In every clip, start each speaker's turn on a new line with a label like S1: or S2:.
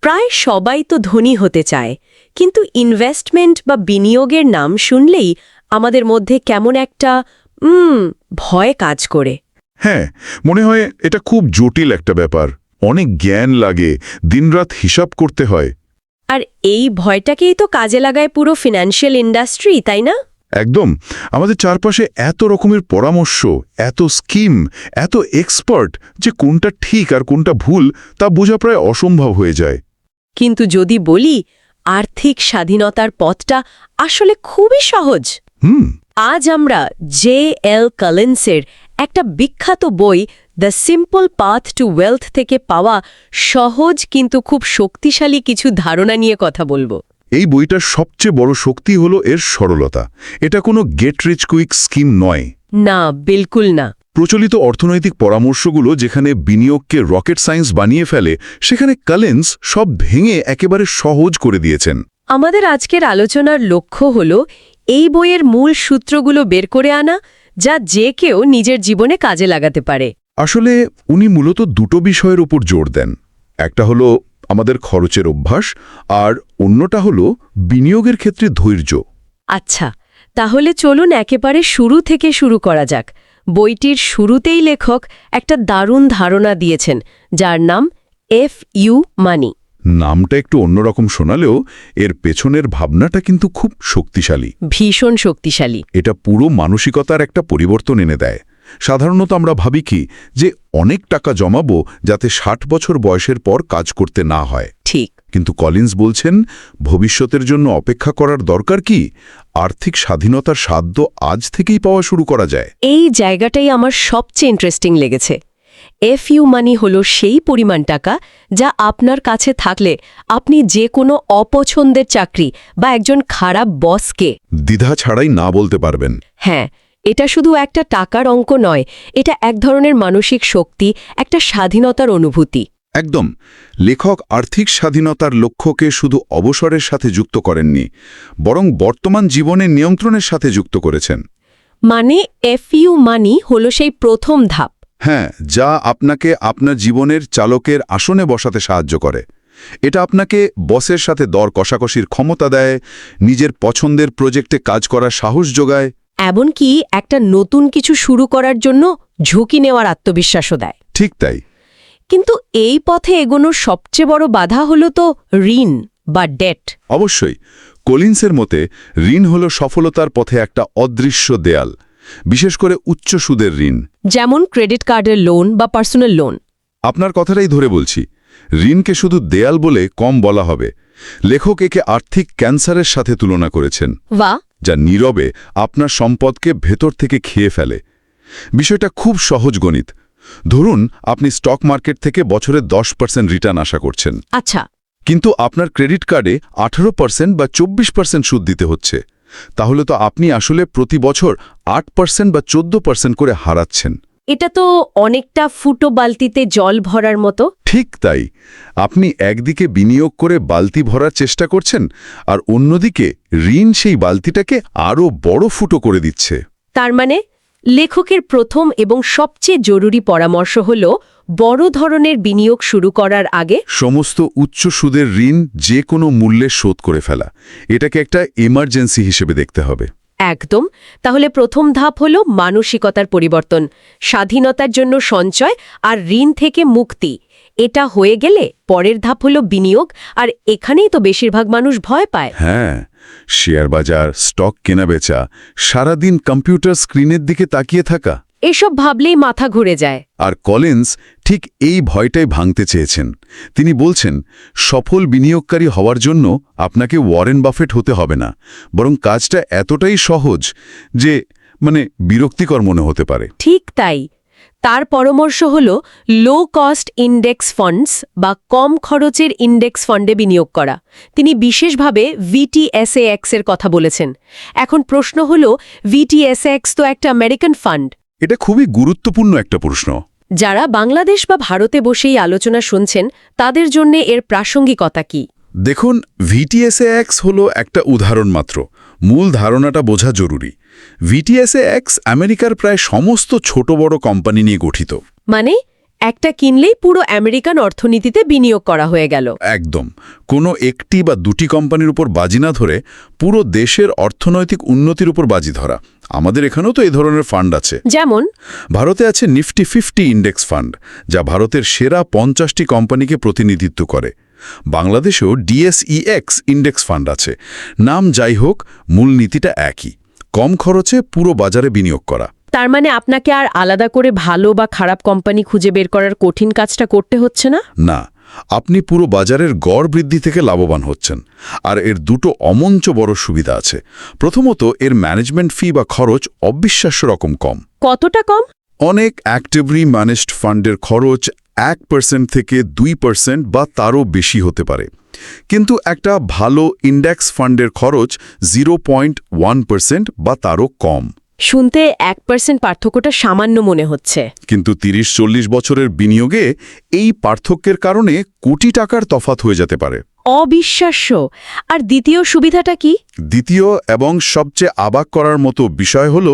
S1: প্রায় সবাই তো ধনী হতে চায়, কিন্তু ইনভেস্টমেন্ট বা বিনিয়োগের নাম শুনলেই আমাদের মধ্যে কেমন একটা ভয় কাজ করে।
S2: হ্যাঁ, মনে হয় এটা খুব জটিল একটা ব্যাপার, অনেক জ্ঞান লাগে, দিনরাত হিসাব করতে হয়।
S1: আর এই ভয়টাকেই তো কাজে লাগায় পুরো ফিন্যান্সিয়াল ইন্ডাস্ট্রি, তাই না?
S2: একদম। আমাদের চারপাশে এত রকমের পরামর্শ, এত স্কিম, এত এক্সপার্ট যে কোনটা ঠিক আর কোনটা ভুল তা বোঝা প্রায় অসম্ভব হয়ে যায়।
S1: কিন্তু যদি বলি আর্থিক স্বাধীনতার পথটা আসলে খুবই সহজ। আজ আমরা J.L. কলিন্সের একটা বিখ্যাত বই the simple path to wealth থেকে পাওয়া সহজ কিন্তু খুব শক্তিশালী কিছু ধারণা নিয়ে কথা বলবো।
S2: এই বইটার সবচেয়ে বড় শক্তি হলো এর সরলতা। এটা কোনো গেট রিচ কুইক স্কিম নয়।
S1: না, বিলকুল না।
S2: প্রচলিত অর্থনৈতিক পরামর্শগুলো যেখানে বিনিয়োগকে রকেট সায়েন্স বানিয়ে ফেলে, সেখানে কলিন্স সব ভেঙে একেবারে সহজ করে দিয়েছেন।
S1: আমাদের আজকের আলোচনার লক্ষ্য হল এই বইয়ের মূল সূত্রগুলো বের করে আনা, যা যে কেউ নিজের জীবনে কাজে লাগাতে পারে।
S2: আসলে উনি মূলত দুটো বিষয়ের উপর জোর দেন। একটা হলো আমাদের খরচের অভ্যাস, আর অন্যটা হলো বিনিয়োগের ক্ষেত্রে ধৈর্য।
S1: আচ্ছা, তাহলে চলুন একেবারে শুরু থেকে শুরু করা যাক। বইটির শুরুতেই লেখক একটা দারুণ ধারণা দিয়েছেন, যার নাম FU মানি।
S2: নামটা একটু অন্যরকম শোনালেও এর পেছনের ভাবনাটা কিন্তু খুব শক্তিশালী,
S1: ভীষণ শক্তিশালী।
S2: এটা পুরো মানসিকতার একটা পরিবর্তন এনে দেয়। সাধারণত আমরা ভাবি কি যে অনেক টাকা জমাবো যাতে 60 বছর বয়সের পর কাজ করতে না হয়।
S1: ঠিক।
S2: কিন্তু কলিন্স বলছেন ভবিষ্যতের জন্য অপেক্ষা করার দরকার কি, আর্থিক স্বাধীনতার সাধ্য আজ থেকেই পাওয়া শুরু করা যায়।
S1: এই জায়গাটাই আমার সবচেয়ে ইন্টারেস্টিং লেগেছে। FU মানি হলো সেই পরিমাণ টাকা যা আপনার কাছে থাকলে আপনি যে কোনো অপছন্দের চাকরি বা একজন খারাপ বসকে
S2: দ্বিধা ছাড়াই না বলতে পারবেন।
S1: হ্যাঁ, এটা শুধু একটা টাকার অঙ্ক নয়, এটা এক ধরনের মানসিক শক্তি, একটা স্বাধীনতার অনুভূতি।
S2: একদম। লেখক আর্থিক স্বাধীনতার লক্ষ্যকে শুধু অবসরের সাথে যুক্ত করেননি, বরং বর্তমান জীবনের নিয়ন্ত্রণের সাথে যুক্ত করেছেন।
S1: মানে FU মানি হলো সেই প্রথম ধাপ।
S2: হ্যাঁ, যা আপনাকে আপনার জীবনের চালকের আসনে বসাতে সাহায্য করে। এটা আপনাকে বসের সাথে দর কষাকষির ক্ষমতা দেয়, নিজের পছন্দের প্রজেক্টে কাজ করার সাহস যোগায়,
S1: এমনকি একটা নতুন কিছু শুরু করার জন্য ঝুঁকি নেওয়ার আত্মবিশ্বাসও দেয়।
S2: ঠিক তাই।
S1: কিন্তু এই পথে এগোনোর সবচেয়ে বড় বাধা হলো তো ঋণ বা ডেট।
S2: অবশ্যই। কলিন্সের মতে ঋণ হল সফলতার পথে একটা অদৃশ্য দেয়াল, বিশেষ করে উচ্চ সুদের ঋণ,
S1: যেমন ক্রেডিট কার্ডের লোন বা পার্সোনাল লোন।
S2: আপনার কথাটাই ধরে বলছি। ঋণকে শুধু দেয়াল বলে কম বলা হবে। লেখক একে আর্থিক ক্যান্সারের সাথে তুলনা করেছেন, যা নীরবে আপনার সম্পদকে ভেতর থেকে খেয়ে ফেলে। বিষয়টা খুব সহজ গণিত। ধরুন আপনি স্টক মার্কেট থেকে বছরে 10% রিটার্ন আশা করছেন।
S1: আচ্ছা।
S2: কিন্তু আপনার ক্রেডিট কার্ডে 18% বা 24% সুদ দিতে হচ্ছে। তাহলে তো আপনি আসলে প্রতি বছর 8% বা 14% করে হারাচ্ছেন।
S1: এটা তো অনেকটা ফুটো বালতিতে জল ভরার মতো।
S2: ঠিক তাই। আপনি একদিকে বিনিয়োগ করে বালতি ভরার চেষ্টা করছেন, আর অন্যদিকে ঋণ সেই বালতিটাকে আরও বড় ফুটো করে দিচ্ছে।
S1: তার মানে লেখকের প্রথম এবং সবচেয়ে জরুরি পরামর্শ হল বড় ধরনের বিনিয়োগ শুরু করার আগে
S2: সমস্ত উচ্চ সুদের ঋণ যে কোনো মূল্যে শোধ করে ফেলা। এটাকে একটা এমার্জেন্সি হিসেবে দেখতে হবে।
S1: একদম। তাহলে প্রথম ধাপ হল মানসিকতার পরিবর্তন, স্বাধীনতার জন্য সঞ্চয় আর ঋণ থেকে মুক্তি। এটা হয়ে গেলে পরের ধাপ হল বিনিয়োগ, আর এখানেই তো বেশিরভাগ মানুষ ভয় পায়।
S2: হ্যাঁ, শেয়ার বাজার, স্টক কেনাবেচা, সারাদিন কম্পিউটার স্ক্রিনের দিকে তাকিয়ে থাকা,
S1: এসব ভাবলেই মাথা ঘুরে যায়।
S2: আর কলিন্স ঠিক এই ভয়টাই ভাঙতে চেয়েছেন। তিনি বলছেন সফল বিনিয়োগকারী হওয়ার জন্য আপনাকে ওয়ারেন বাফেট হতে হবে না, বরং কাজটা এতটাই সহজ যে বিরক্তিকর মনে হতে পারে।
S1: ঠিক তাই। তার পরামর্শ হল লো কস্ট ইন্ডেক্স ফান্ডস বা কম খরচের ইন্ডেক্স ফান্ডে বিনিয়োগ করা। তিনি বিশেষভাবে VTSAX এর কথা বলেছেন। এখন প্রশ্ন হল, VTSAX তো একটা আমেরিকান ফান্ড।
S2: এটা খুবই গুরুত্বপূর্ণ একটা প্রশ্ন।
S1: যারা বাংলাদেশ বা ভারতে বসেই আলোচনা শুনছেন, তাদের জন্য এর প্রাসঙ্গিকতা কি?
S2: দেখুন, VTSAX হলো একটা উদাহরণ মাত্র। মূল ধারণাটা বোঝা জরুরি। VTSAX আমেরিকার প্রায় সমস্ত ছোট বড় কোম্পানি নিয়ে গঠিত।
S1: মানে একটা কিনলেই পুরো আমেরিকান অর্থনীতিতে বিনিয়োগ করা হয়ে গেল।
S2: একদম। কোনো একটি বা দুটি কোম্পানির উপর বাজি না ধরে পুরো দেশের অর্থনৈতিক উন্নতির উপর বাজি ধরা। আমাদের এখানেও তো এই ধরনের ফান্ড আছে।
S1: যেমন
S2: ভারতে আছে নিফটি 50 ইন্ডেক্স ফান্ড, যা ভারতের সেরা 50টি কোম্পানিকে প্রতিনিধিত্ব করে। বাংলাদেশেও DSEX ইন্ডেক্স ফান্ড আছে। নাম যাই হোক, মূলনীতিটা একই, কম খরচে পুরো বাজারে বিনিয়োগ করা।
S1: তার মানে আপনাকে আর আলাদা করে ভালো বা খারাপ কোম্পানি খুঁজে বের করার কঠিন কাজটা করতে হচ্ছে না?
S2: না, আপনি পুরো বাজারের গড় বৃদ্ধি থেকে লাভবান হচ্ছেন। আর এর দুটো অমঞ্চ বড় সুবিধা আছে। প্রথমত, এর ম্যানেজমেন্ট ফি বা খরচ অবিশ্বাস্য রকম কম।
S1: কতটা কম?
S2: অনেক অ্যাক্টিভলি ম্যানেজড ফান্ডের খরচ 1% থেকে 2% বা তারও বেশি হতে পারে, কিন্তু একটা ভালো ইন্ডেক্স ফান্ডের খরচ 0.1% বা তারও কম।
S1: শুনতে 1% পার্থক্যটা সামান্য মনে হচ্ছে,
S2: কিন্তু 30-40 বছরের বিনিয়োগে এই পার্থক্যের কারণে কোটি টাকার তফাৎ হয়ে যেতে পারে।
S1: অবিশ্বাস্য। আর দ্বিতীয় সুবিধাটা কি?
S2: দ্বিতীয় এবং সবচেয়ে অবাক করার মতো বিষয় হল,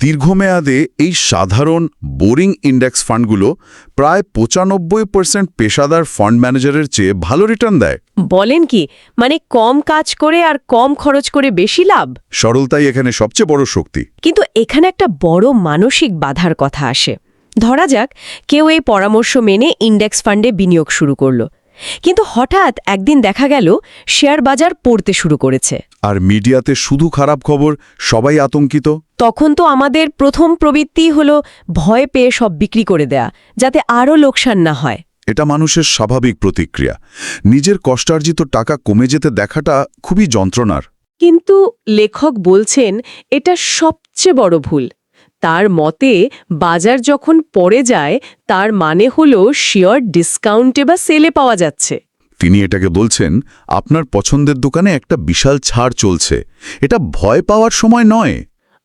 S2: দীর্ঘমেয়াদে এই সাধারণ বোরিং ইন্ডেক্স ফান্ডগুলো প্রায় 95% পেশাদার ফান্ড ম্যানেজারের চেয়ে ভালো রিটার্ন দেয়।
S1: বলেন কি, মানে কম কাজ করে আর কম খরচ করে বেশি লাভ?
S2: সরলতাই এখানে সবচেয়ে বড় শক্তি।
S1: কিন্তু এখানে একটা বড় মানসিক বাধার কথা আসে। ধরা যাক কেউ এই পরামর্শ মেনে ইন্ডেক্স ফান্ডে বিনিয়োগ শুরু করল, কিন্তু হঠাৎ একদিন দেখা গেল শেয়ার বাজার পড়তে শুরু করেছে।
S2: আর মিডিয়াতে শুধু খারাপ খবর, সবাই আতঙ্কিত।
S1: তখন তো আমাদের প্রথম প্রবৃত্তি হলো ভয় পেয়ে সব বিক্রি করে দেয়া, যাতে আরও লোকসান না হয়।
S2: এটা মানুষের স্বাভাবিক প্রতিক্রিয়া। নিজের কষ্টার্জিত টাকা কমে যেতে দেখাটা খুবই যন্ত্রণার।
S1: কিন্তু লেখক বলছেন এটা সবচেয়ে বড় ভুল। তার মতে বাজার যখন পড়ে যায় তার মানে হলো শেয়ার ডিসকাউন্টে বা সেলে পাওয়া যাচ্ছে।
S2: তিনি এটাকে বলছেন, আপনার পছন্দের দোকানে একটা বিশাল ছাড় চলছে। এটা ভয় পাওয়ার সময় নয়,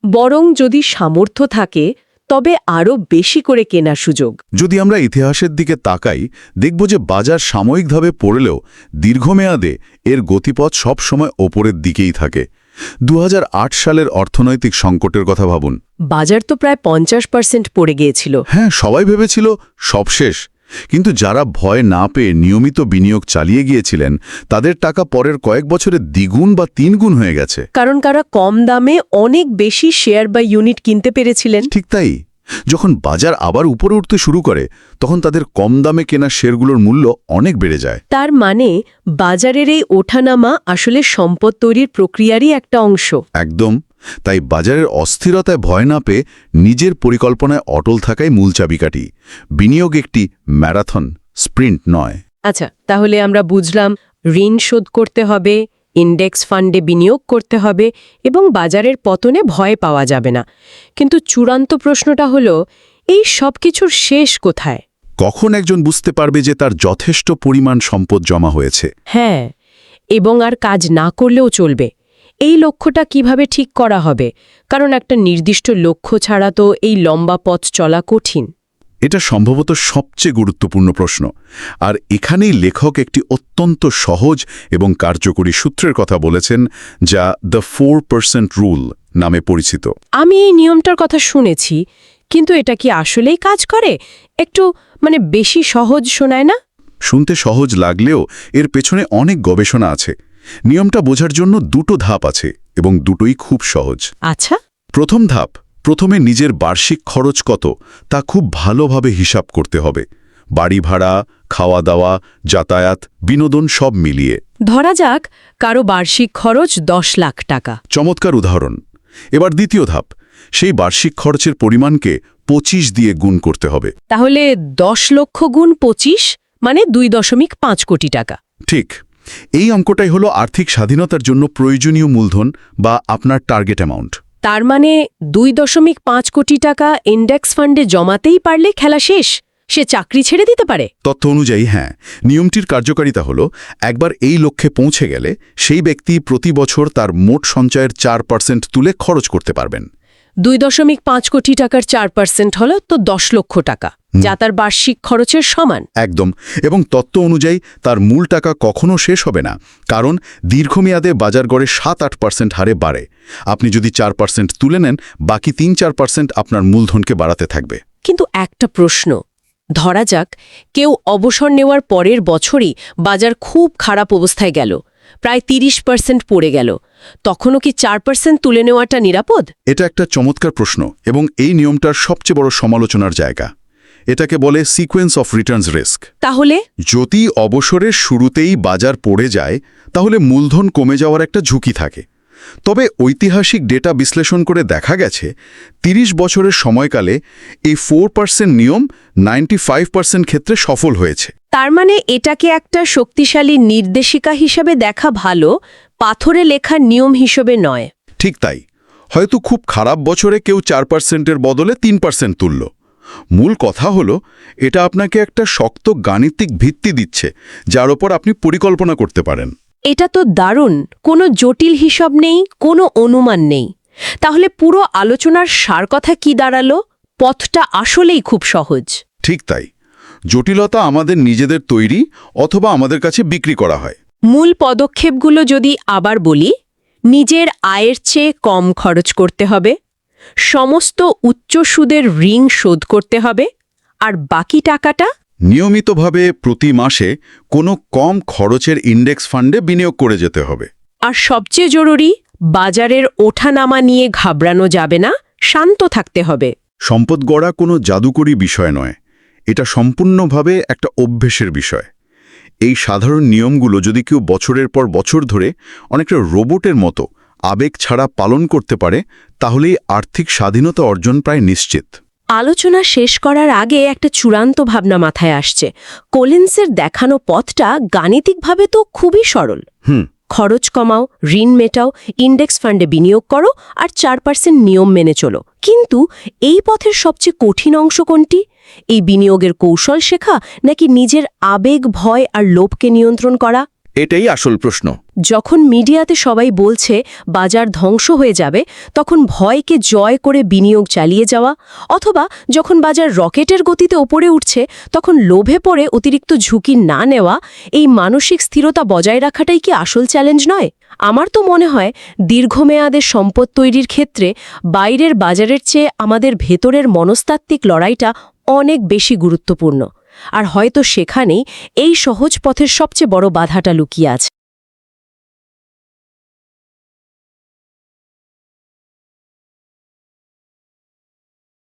S1: বরং যদি সামর্থ্য থাকে তবে আরও বেশি করে কেনার সুযোগ।
S2: যদি আমরা ইতিহাসের দিকে তাকাই, দেখব যে বাজার সাময়িকভাবে পড়লেও দীর্ঘমেয়াদে এর গতিপথ সব সময় ওপরের দিকেই থাকে। 2008 সালের অর্থনৈতিক সংকটের কথা ভাবুন।
S1: বাজার তো প্রায় 50% পড়ে গিয়েছিল।
S2: হ্যাঁ, সবাই ভেবেছিল সব শেষ। কিন্তু যারা ভয় না পেয়ে নিয়মিত বিনিয়োগ চালিয়ে গিয়েছিলেন, তাদের টাকা পরের কয়েক বছরে দ্বিগুণ বা 3 গুণ হয়ে গেছে।
S1: কারণ তারা কম দামে অনেক বেশি শেয়ার বা ইউনিট কিনতে পেরেছিলেন।
S2: ঠিক তাই। যখন বাজার আবার উপরে উঠতে শুরু করে, তখন তাদের কম দামে কেনা শেয়ারগুলোর মূল্য অনেক বেড়ে যায়।
S1: তার মানে বাজারের এই ওঠানামা আসলে সম্পদ তৈরির প্রক্রিয়ারই একটা অংশ।
S2: একদম। তাই বাজারের অস্থিরতায় ভয় না পেয়ে নিজের পরিকল্পনায় অটল থাকাই মূল চাবিকাঠি। বিনিয়োগ একটি ম্যারাথন, স্প্রিন্ট নয়।
S1: আচ্ছা, তাহলে আমরা বুঝলাম ঋণ শোধ করতে হবে, ইন্ডেক্স ফান্ডে বিনিয়োগ করতে হবে এবং বাজারের পতনে ভয় পাওয়া যাবে না। কিন্তু চূড়ান্ত প্রশ্নটা হলো, এই সব কিছুর শেষ কোথায়?
S2: কখন একজন বুঝতে পারবে যে তার যথেষ্ট পরিমাণ সম্পদ জমা হয়েছে?
S1: হ্যাঁ, এবং আর কাজ না করলেও চলবে। এই লক্ষ্যটা কিভাবে ঠিক করা হবে? কারণ একটা নির্দিষ্ট লক্ষ্য ছাড়া তো এই লম্বা পথ চলা কঠিন।
S2: এটা সম্ভবত সবচেয়ে গুরুত্বপূর্ণ প্রশ্ন। আর এখানেই লেখক একটি অত্যন্ত সহজ এবং কার্যকরী সূত্রের কথা বলেছেন, যা দ্য 4% রুল নামে পরিচিত।
S1: আমি এই নিয়মটার কথা শুনেছি, কিন্তু এটা কি আসলেই কাজ করে? একটু বেশি সহজ শোনায় না?
S2: শুনতে সহজ লাগলেও এর পেছনে অনেক গবেষণা আছে। নিয়মটা বোঝার জন্য দুটো ধাপ আছে এবং দুটোই খুব সহজ।
S1: আচ্ছা।
S2: প্রথম ধাপ, প্রথমে নিজের বার্ষিক খরচ কত তা খুব ভালোভাবে হিসাব করতে হবে। বাড়ি ভাড়া, খাওয়া দাওয়া, যাতায়াত, বিনোদন সব মিলিয়ে।
S1: ধরা যাক কারো বার্ষিক খরচ 10 লাখ টাকা।
S2: চমৎকার উদাহরণ। এবার দ্বিতীয় ধাপ, সেই বার্ষিক খরচের পরিমাণকে 25 দিয়ে গুণ করতে হবে।
S1: তাহলে 10 লক্ষ গুণ 25 মানে 2.5 কোটি টাকা।
S2: ঠিক। এই অঙ্কটাই হলো আর্থিক স্বাধীনতার জন্য প্রয়োজনীয় মূলধন বা আপনার টার্গেট অ্যামাউন্ট।
S1: তার মানে 2.5 কোটি টাকা ইন্ডেক্স ফান্ডে জমাতেই পারলে খেলা শেষ, সে চাকরি ছেড়ে দিতে পারে।
S2: তথ্য অনুযায়ী হ্যাঁ, নিয়মটির কার্যকারিতা হলো, একবার এই লক্ষ্যে পৌঁছে গেলে সেই ব্যক্তি প্রতি বছর তার মোট সঞ্চয়ের 4% তুলে খরচ করতে পারবেন।
S1: 2.5 কোটি টাকার 4% হলো তো 10 লক্ষ টাকা, যা তার বার্ষিক খরচের সমান।
S2: একদম। এবং তত্ত্ব অনুযায়ী তার মূল টাকা কখনো শেষ হবে না, কারণ দীর্ঘমেয়াদে বাজার গড়ে 7-8% হারে বাড়ে। আপনি যদি 4% তুলে নেন, বাকি 3-4% আপনার মূলধনকে বাড়াতে থাকবে।
S1: কিন্তু একটা প্রশ্ন, ধরা যাক কেউ অবসর নেওয়ার পরের বছরই বাজার খুব খারাপ অবস্থায় গেল, প্রায় 30% পড়ে গেল, তখনও কি 4% তুলে নেওয়াটা নিরাপদ?
S2: এটা একটা চমৎকার প্রশ্ন এবং এই নিয়মটার সবচেয়ে বড় সমালোচনার জায়গা। এটাকে বলে সিকোয়েন্স অফ রিটার্নস রিস্ক।
S1: তাহলে
S2: যদি অবসরের শুরুতেই বাজার পড়ে যায় তাহলে মূলধন কমে যাওয়ার একটা ঝুঁকি থাকে। তবে ঐতিহাসিক ডেটা বিশ্লেষণ করে দেখা গেছে 30 বছরের সময়কালে এই 4% নিয়ম 95% ক্ষেত্রে সফল হয়েছে।
S1: তার মানে এটাকে একটা শক্তিশালী নির্দেশিকা হিসেবে দেখা ভালো, পাথরে লেখা নিয়ম হিসেবে নয়।
S2: ঠিক তাই। হয়তো খুব খারাপ বছরে কেউ 4%-এর বদলে 3% তুলল। মূল কথা হলো এটা আপনাকে একটা শক্ত গাণিতিক ভিত্তি দিচ্ছে যার ওপর আপনি পরিকল্পনা করতে পারেন।
S1: এটা তো দারুণ, কোনো জটিল হিসাব নেই, কোনো অনুমান নেই। তাহলে পুরো আলোচনার সার কথা কি দাঁড়ালো? পথটা আসলেই খুব সহজ।
S2: ঠিক তাই। জটিলতা আমাদের নিজেদের তৈরি অথবা আমাদের কাছে বিক্রি করা হয়।
S1: মূল পদক্ষেপগুলো যদি আবার বলি, নিজের আয়ের চেয়ে কম খরচ করতে হবে, সমস্ত উচ্চ সুদের ঋণ শোধ করতে হবে, আর বাকি টাকাটা
S2: নিয়মিতভাবে প্রতি মাসে কোনো কম খরচের ইন্ডেক্স ফান্ডে বিনিয়োগ করে যেতে হবে।
S1: আর সবচেয়ে জরুরি, বাজারের ওঠানামা নিয়ে ঘাবড়ানো যাবে না, শান্ত থাকতে হবে।
S2: সম্পদ গড়া কোনো জাদুকরী বিষয় নয়, এটা সম্পূর্ণভাবে একটা অভ্যেসের বিষয়। এই সাধারণ নিয়মগুলো যদি কেউ বছরের পর বছর ধরে অনেকটা রোবটের মতো আবেগ ছাড়া পালন করতে পারে তাহলেই আর্থিক স্বাধীনতা অর্জন প্রায় নিশ্চিত।
S1: আলোচনা শেষ করার আগে একটা চূড়ান্ত ভাবনা মাথায় আসছে। কলিন্সের দেখানো পথটা গাণিতিকভাবে তো খুবই সরল। খরচ কমাও, ঋণ মেটাও, ইন্ডেক্স ফান্ডে বিনিয়োগ করো আর 4% নিয়ম মেনে চলো। কিন্তু এই পথের সবচেয়ে কঠিন অংশ কোনটি? এই বিনিয়োগের কৌশল শেখা নাকি নিজের আবেগ, ভয় আর লোভকে নিয়ন্ত্রণ করা?
S2: এটাই আসল প্রশ্ন।
S1: যখন মিডিয়াতে সবাই বলছে বাজার ধ্বংস হয়ে যাবে, তখন ভয়কে জয় করে বিনিয়োগ চালিয়ে যাওয়া, অথবা যখন বাজার রকেটের গতিতে ওপরে উঠছে তখন লোভে পড়ে অতিরিক্ত ঝুঁকি না নেওয়া, এই মানসিক স্থিরতা বজায় রাখাটাই কি আসল চ্যালেঞ্জ নয়? আমার তো মনে হয় দীর্ঘমেয়াদে সম্পদ তৈরির ক্ষেত্রে বাইরের বাজারের চেয়ে আমাদের ভেতরের মনস্তাত্ত্বিক লড়াইটা অনেক বেশি গুরুত্বপূর্ণ। আর হয়তো সেখানেই এই সহজ পথের সবচেয়ে বড় বাধাটা লুকিয়ে আছে।